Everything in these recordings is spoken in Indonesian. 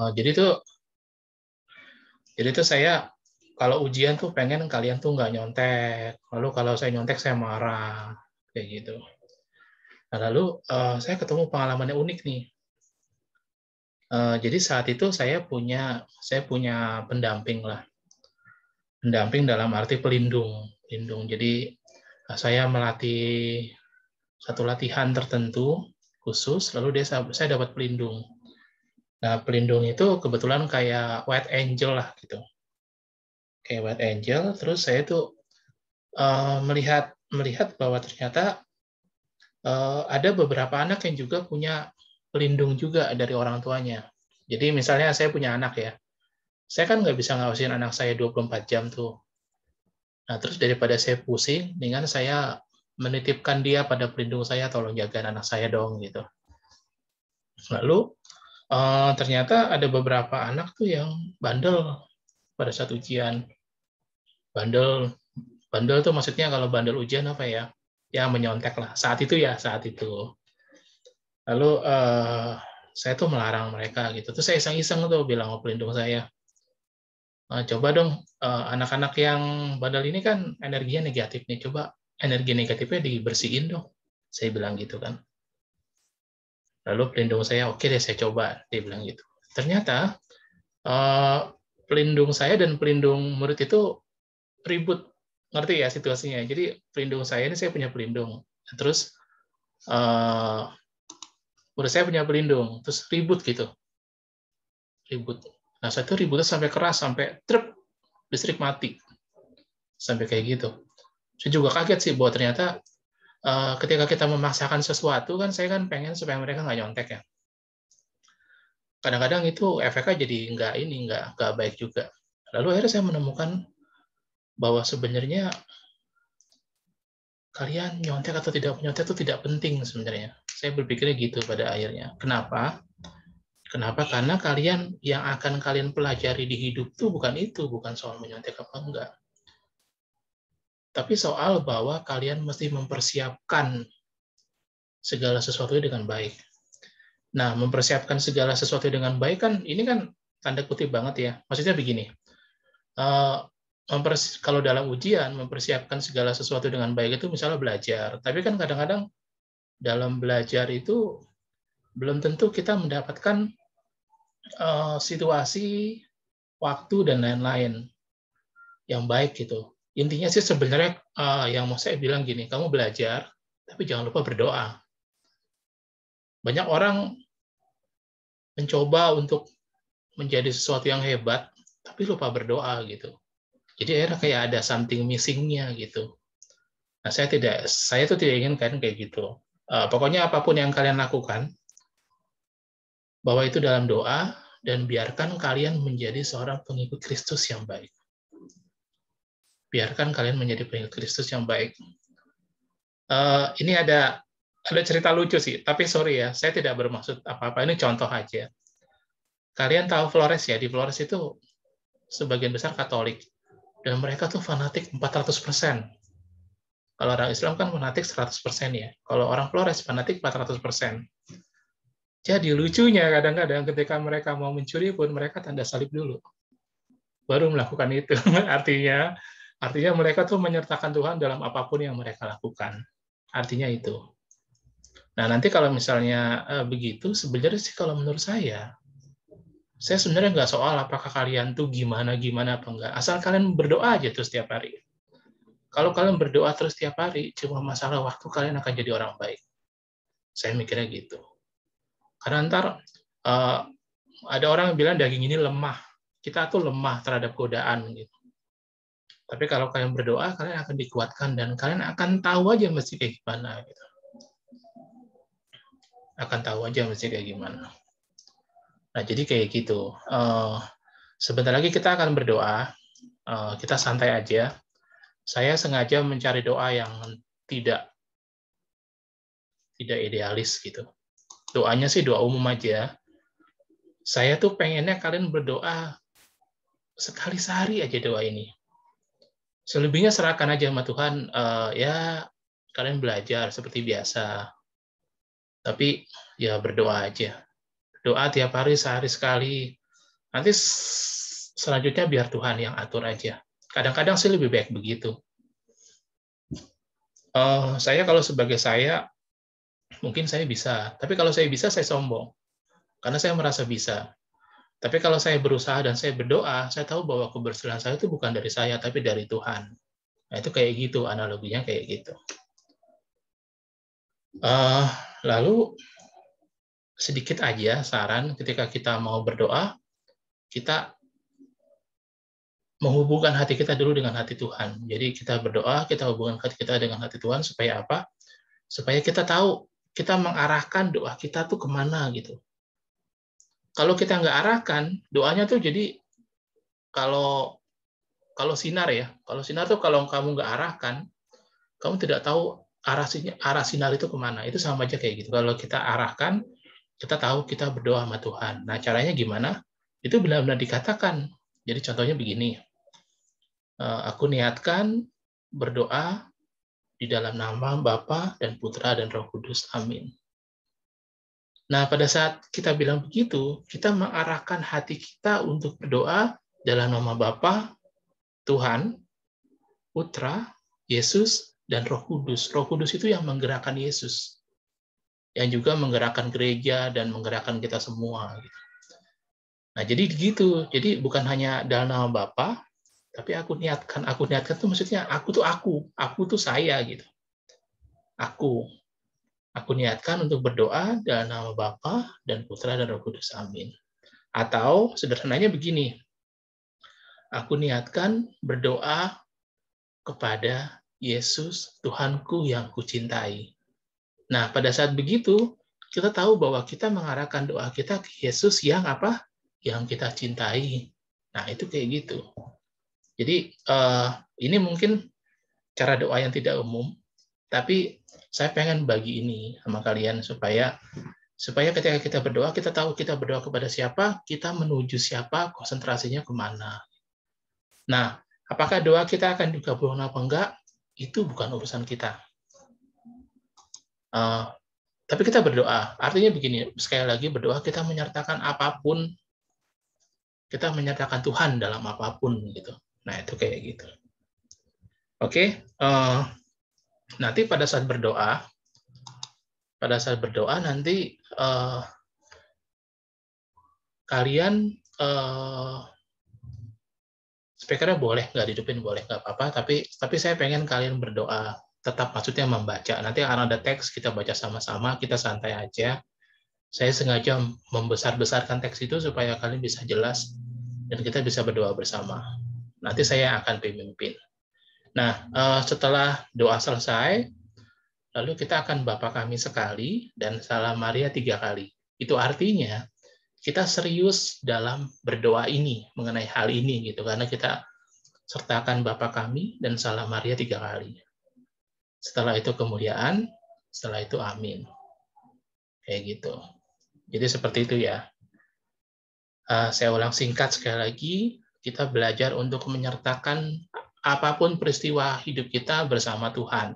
Jadi tuh saya kalau ujian tuh pengen kalian tuh nggak nyontek. Lalu kalau saya nyontek saya marah kayak gitu. Nah, lalu saya ketemu pengalaman yang unik nih. Jadi saat itu saya punya pendamping lah. Pendamping dalam arti pelindung. Jadi saya melatih satu latihan tertentu khusus, lalu saya dapat pelindung. Nah, pelindung itu kebetulan kayak white angel lah gitu. Kayak white angel, terus saya tuh melihat melihat bahwa ternyata ada beberapa anak yang juga punya pelindung juga dari orang tuanya. Jadi misalnya saya punya anak ya, saya kan nggak bisa ngawasin anak saya 24 jam tuh. Nah, terus daripada saya pusing, dengan saya menitipkan dia pada pelindung saya, tolong jaga anak saya dong gitu. Lalu ternyata ada beberapa anak tuh yang bandel pada saat ujian. Bandel, bandel tuh maksudnya kalau bandel ujian apa ya? Ya menyontek lah. Saat itu ya, saat itu. Lalu saya tuh melarang mereka gitu. Terus saya iseng-iseng tuh bilang sama pelindung saya, coba dong anak-anak yang bandel ini kan energinya negatif nih, coba energi negatifnya dibersihin dong. Saya bilang gitu kan. Lalu pelindung saya, oke deh saya coba, dia bilang gitu. Ternyata pelindung saya dan pelindung murid itu ribut, ngerti ya situasinya. Jadi pelindung saya ini saya punya pelindung, terus murid saya punya pelindung, terus ribut gitu, ribut. Nah saya tuh ributnya sampai keras, sampai truk listrik mati, sampai kayak gitu. Saya juga kaget sih bahwa ternyata ketika kita memaksakan sesuatu kan, saya kan pengen supaya mereka nggak nyontek ya. Kadang-kadang itu efeknya jadi nggak baik juga. Lalu akhirnya saya menemukan bahwa sebenarnya kalian nyontek atau tidak nyontek itu tidak penting sebenarnya. Saya berpikirnya gitu pada akhirnya. Kenapa? Kenapa? Karena kalian yang akan kalian pelajari di hidup tuh bukan itu, bukan soal menyontek apa enggak. Tapi soal bahwa kalian mesti mempersiapkan segala sesuatu dengan baik. Nah, mempersiapkan segala sesuatu dengan baik kan, ini kan tanda kutip banget ya. Maksudnya begini, kalau dalam ujian, mempersiapkan segala sesuatu dengan baik itu misalnya belajar. Tapi kan kadang-kadang dalam belajar itu belum tentu kita mendapatkan situasi, waktu, dan lain-lain yang baik gitu. Intinya sih sebenarnya yang mau saya bilang gini, kamu belajar, tapi jangan lupa berdoa. Banyak orang mencoba untuk menjadi sesuatu yang hebat, tapi lupa berdoa gitu. Jadi akhirnya kayak ada something missing-nya gitu. Nah, saya tuh tidak inginkan kayak gitu. Pokoknya apapun yang kalian lakukan, bahwa itu dalam doa, dan biarkan kalian menjadi seorang pengikut Kristus yang baik. Biarkan kalian menjadi pengikut Kristus yang baik. Ini ada cerita lucu sih, tapi sorry ya, saya tidak bermaksud apa-apa. Ini contoh aja. Kalian tahu Flores ya, di Flores itu sebagian besar Katolik. Dan mereka tuh fanatik 400%. Kalau orang Islam kan fanatik 100% ya. Kalau orang Flores fanatik 400%. Jadi lucunya kadang-kadang ketika mereka mau mencuri pun mereka tanda salib dulu. Baru melakukan itu. Artinya mereka tuh menyertakan Tuhan dalam apapun yang mereka lakukan. Artinya itu. Nah, nanti kalau misalnya begitu, sebenarnya sih kalau menurut saya sebenarnya nggak soal apakah kalian tuh gimana apa enggak. Asal kalian berdoa aja tuh setiap hari. Kalau kalian berdoa terus setiap hari, cuma masalah waktu kalian akan jadi orang baik. Saya mikirnya gitu. Karena ntar ada orang yang bilang daging ini lemah. Kita tuh lemah terhadap godaan gitu. Tapi kalau kalian berdoa, kalian akan dikuatkan dan kalian akan tahu aja mesti kayak gimana gitu. Akan tahu aja mesti kayak gimana. Nah, jadi kayak gitu. Sebentar lagi kita akan berdoa. Kita santai aja. Saya sengaja mencari doa yang tidak idealis gitu. Doanya sih doa umum aja. Saya tuh pengennya kalian berdoa sekali sehari aja doa ini. Selebihnya serahkan aja sama Tuhan. Ya kalian belajar seperti biasa. Tapi ya berdoa aja. Doa tiap hari, sehari sekali. Nanti selanjutnya biar Tuhan yang atur aja. Kadang-kadang sih lebih baik begitu. Saya kalau sebagai saya, mungkin saya bisa. Tapi kalau saya bisa, saya sombong. Karena saya merasa bisa. Tapi kalau saya berusaha dan saya berdoa, saya tahu bahwa keberhasilan saya itu bukan dari saya, tapi dari Tuhan. Nah, itu kayak gitu, analoginya kayak gitu. Lalu, sedikit aja saran ketika kita mau berdoa, kita menghubungkan hati kita dulu dengan hati Tuhan. Jadi kita berdoa, kita hubungkan hati kita dengan hati Tuhan, supaya apa? Supaya kita tahu, kita mengarahkan doa kita tuh kemana gitu. Kalau kita nggak arahkan, doanya tuh jadi, kalau sinar ya, kalau sinar tuh kalau kamu nggak arahkan, kamu tidak tahu arah sinar itu kemana. Itu sama aja kayak gitu. Kalau kita arahkan, kita tahu kita berdoa sama Tuhan. Nah, caranya gimana? Itu benar-benar dikatakan. Jadi contohnya begini, aku niatkan berdoa di dalam nama Bapa dan Putra dan Roh Kudus. Amin. Nah, pada saat kita bilang begitu, kita mengarahkan hati kita untuk berdoa dalam nama Bapa, Tuhan, Putra, Yesus, dan Roh Kudus. Roh Kudus itu yang menggerakkan Yesus, yang juga menggerakkan gereja dan menggerakkan kita semua. Nah, jadi gitu. Jadi bukan hanya dalam nama Bapa, tapi aku niatkan. Aku niatkan tuh maksudnya aku tuh saya gitu. Aku niatkan untuk berdoa dalam nama Bapa dan Putra dan Roh Kudus. Amin. Atau sederhananya begini, aku niatkan berdoa kepada Yesus, Tuhanku yang kucintai. Nah, pada saat begitu, kita tahu bahwa kita mengarahkan doa kita ke Yesus yang apa? Yang kita cintai. Nah, itu kayak gitu. Jadi, ini mungkin cara doa yang tidak umum, tapi saya pengen bagi ini sama kalian supaya ketika kita berdoa, kita tahu kita berdoa kepada siapa, kita menuju siapa, konsentrasinya kemana. Nah, apakah doa kita akan dikabulkan apa enggak, itu bukan urusan kita. Tapi kita berdoa, artinya begini, sekali lagi berdoa kita menyertakan apapun, kita menyertakan Tuhan dalam apapun gitu. Nah, itu kayak gitu. Oke, nanti pada saat berdoa nanti kalian speakernya boleh nggak dihidupin, boleh nggak apa-apa, tapi saya pengen kalian berdoa, tetap maksudnya membaca. Nanti akan ada teks, kita baca sama-sama, kita santai aja. Saya sengaja membesar-besarkan teks itu supaya kalian bisa jelas dan kita bisa berdoa bersama. Nanti saya akan pimpin. Nah, setelah doa selesai, lalu kita akan Bapa Kami sekali dan Salam Maria 3 kali. Itu artinya kita serius dalam berdoa ini, mengenai hal ini gitu, karena kita sertakan Bapa Kami dan Salam Maria 3 kali. Setelah itu kemuliaan, setelah itu amin. Kayak gitu. Jadi seperti itu ya. Saya ulang singkat sekali lagi, kita belajar untuk menyertakan apapun peristiwa hidup kita bersama Tuhan.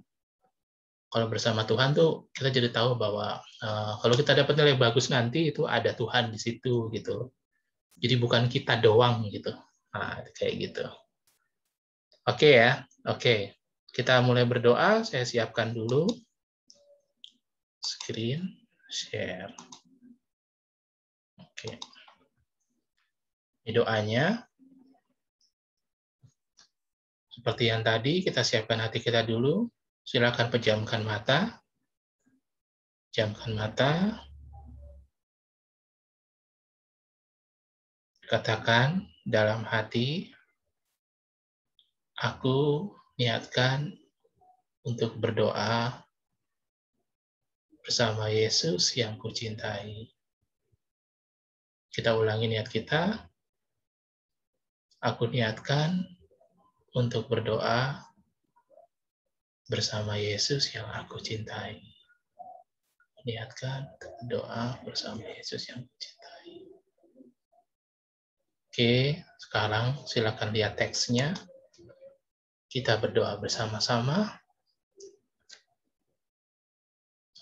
Kalau bersama Tuhan tuh kita jadi tahu bahwa kalau kita dapat nilai bagus nanti itu ada Tuhan di situ gitu. Jadi bukan kita doang gitu. Nah, kayak gitu. Oke ya, oke. Kita mulai berdoa, saya siapkan dulu screen share. Oke. Ini doanya. Seperti yang tadi, kita siapkan hati kita dulu. Silakan pejamkan mata. Pejamkan mata. Katakan dalam hati, aku niatkan untuk berdoa bersama Yesus yang kucintai. Kita ulangi niat kita. Aku niatkan untuk berdoa bersama Yesus yang aku cintai. Niatkan doa bersama Yesus yang kucintai. Oke, sekarang silakan lihat teksnya. Kita berdoa bersama-sama.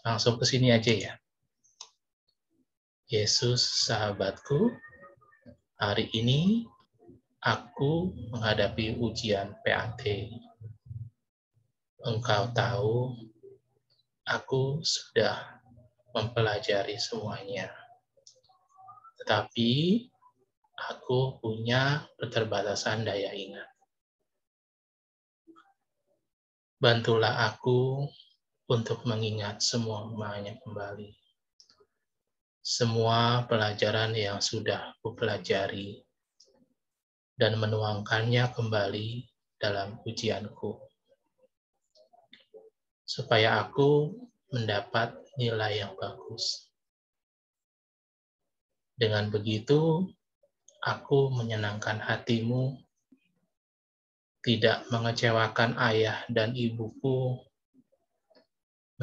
Langsung ke sini aja ya. Yesus sahabatku, Hari ini aku menghadapi ujian PAT. Engkau tahu, aku sudah mempelajari semuanya. Tetapi aku punya keterbatasan daya ingat. Bantulah aku untuk mengingat semuanya kembali. Semua pelajaran yang sudah kupelajari dan menuangkannya kembali dalam ujianku. Supaya aku mendapat nilai yang bagus. Dengan begitu, aku menyenangkan hatimu, tidak mengecewakan ayah dan ibuku,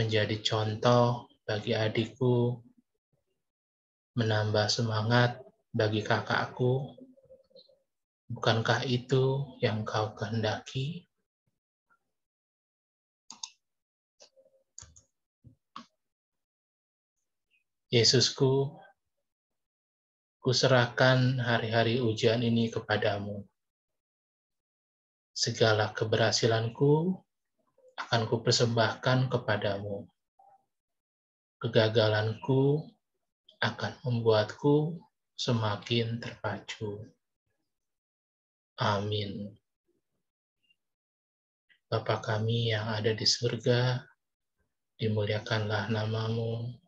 menjadi contoh bagi adikku, menambah semangat bagi kakakku. Bukankah itu yang kau kehendaki? Yesusku, kuserahkan hari-hari ujian ini kepadamu. Segala keberhasilanku akan kupersembahkan kepadamu. Kegagalanku akan membuatku semakin terpacu. Amin. Bapa kami yang ada di surga, dimuliakanlah namamu,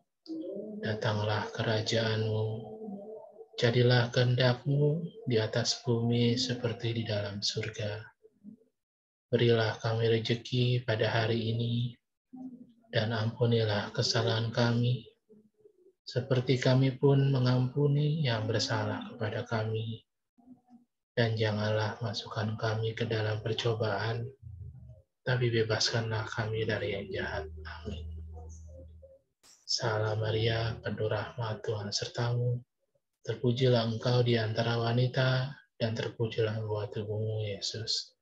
datanglah kerajaan-Mu, jadilah kehendak-Mu di atas bumi seperti di dalam surga. Berilah kami rejeki pada hari ini, dan ampunilah kesalahan kami, seperti kami pun mengampuni yang bersalah kepada kami. Dan janganlah masukkan kami ke dalam percobaan, tapi bebaskanlah kami dari yang jahat. Amin. Salam Maria, penuh rahmat, Tuhan sertamu. Terpujilah engkau di antara wanita, dan terpujilah buah tubuhmu, Yesus.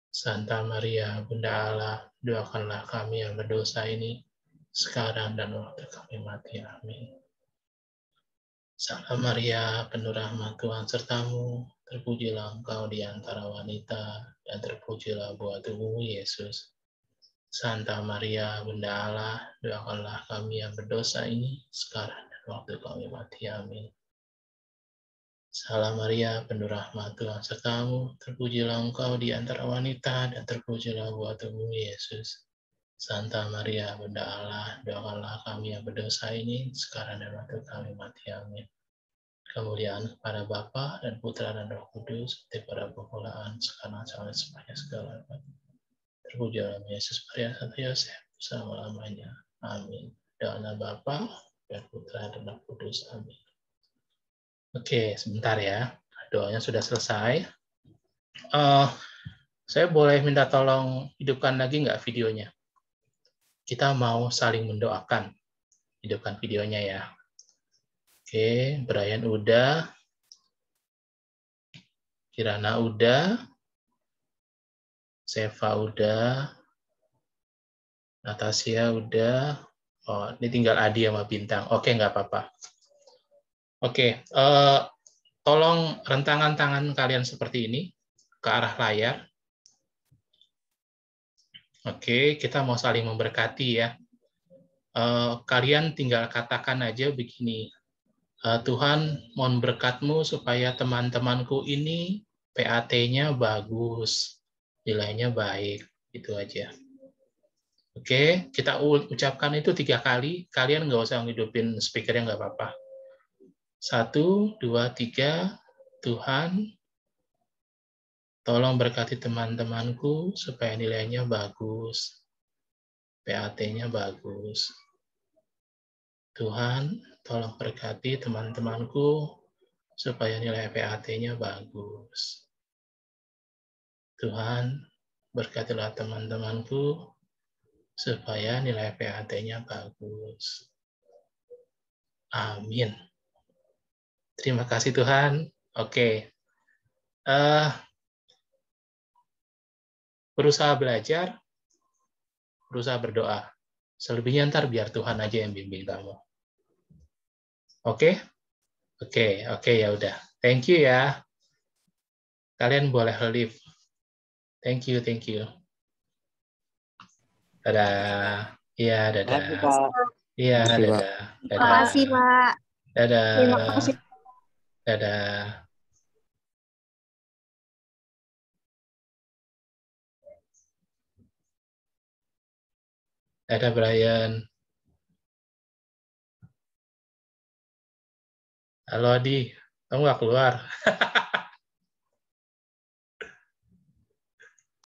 Santa Maria, Bunda Allah, doakanlah kami yang berdosa ini, sekarang dan waktu kami mati. Amin. Salam Maria, penuh rahmat, Tuhan sertamu. Terpujilah engkau di antara wanita, dan terpujilah buah tubuhmu, Yesus. Santa Maria, Bunda Allah, doakanlah kami yang berdosa ini, sekarang dan waktu kami mati. Amin. Salam Maria, penuh rahmat, Tuhan sertamu. Terpujilah engkau di antara wanita, dan terpujilah buah tubuhmu, Yesus. Santa Maria, Bunda Allah, doakanlah kami yang berdosa ini, sekarang dan waktu kami mati. Amin. Kemuliaan kepada Bapa dan Putra dan Roh Kudus, seperti pada permulaan, sekarang sampai sepanjang segala abad. Terpujilah Yesus, Maria, Santo Yosef, selama-lamanya. Amin. Doa Bapa dan Putra dan Roh Kudus. Amin. Oke, sebentar ya. Doanya sudah selesai. Saya boleh minta tolong hidupkan lagi nggak videonya? Kita mau saling mendoakan. Hidupkan videonya ya. Oke, Brian udah. Kirana udah. Seva udah. Natasha udah. Oh, ini tinggal Adi sama Bintang. Oke, nggak apa-apa. Oke, tolong rentangan tangan kalian seperti ini ke arah layar. Oke, kita mau saling memberkati ya. Kalian tinggal katakan aja begini. Tuhan, mohon berkat-Mu supaya teman-temanku ini PAT-nya bagus, nilainya baik, itu aja. Oke, kita ucapkan itu 3 kali. Kalian nggak usah ngidupin speakernya, nggak apa-apa. 1, 2, 3. Tuhan, tolong berkati teman-temanku supaya nilainya bagus, PAT-nya bagus. Tuhan, tolong berkati teman-temanku supaya nilai PAT-nya bagus. Tuhan, berkatilah teman-temanku supaya nilai PAT-nya bagus. Amin. Terima kasih Tuhan. Oke. Berusaha belajar, berusaha berdoa. Selebihnya ntar biar Tuhan aja yang bimbing kamu. Oke? Oke, ya udah. Thank you ya. Kalian boleh leave. Thank you, thank you. Dadah. Iya, dadah. Makasih, Pak. Iya, Makasih, Pak. dadah. Terima Dadah. kasih, Pak. Dadah. Terima kasih. Dadah. Dadah, Brian. Halo, Adi. Kamu nggak keluar?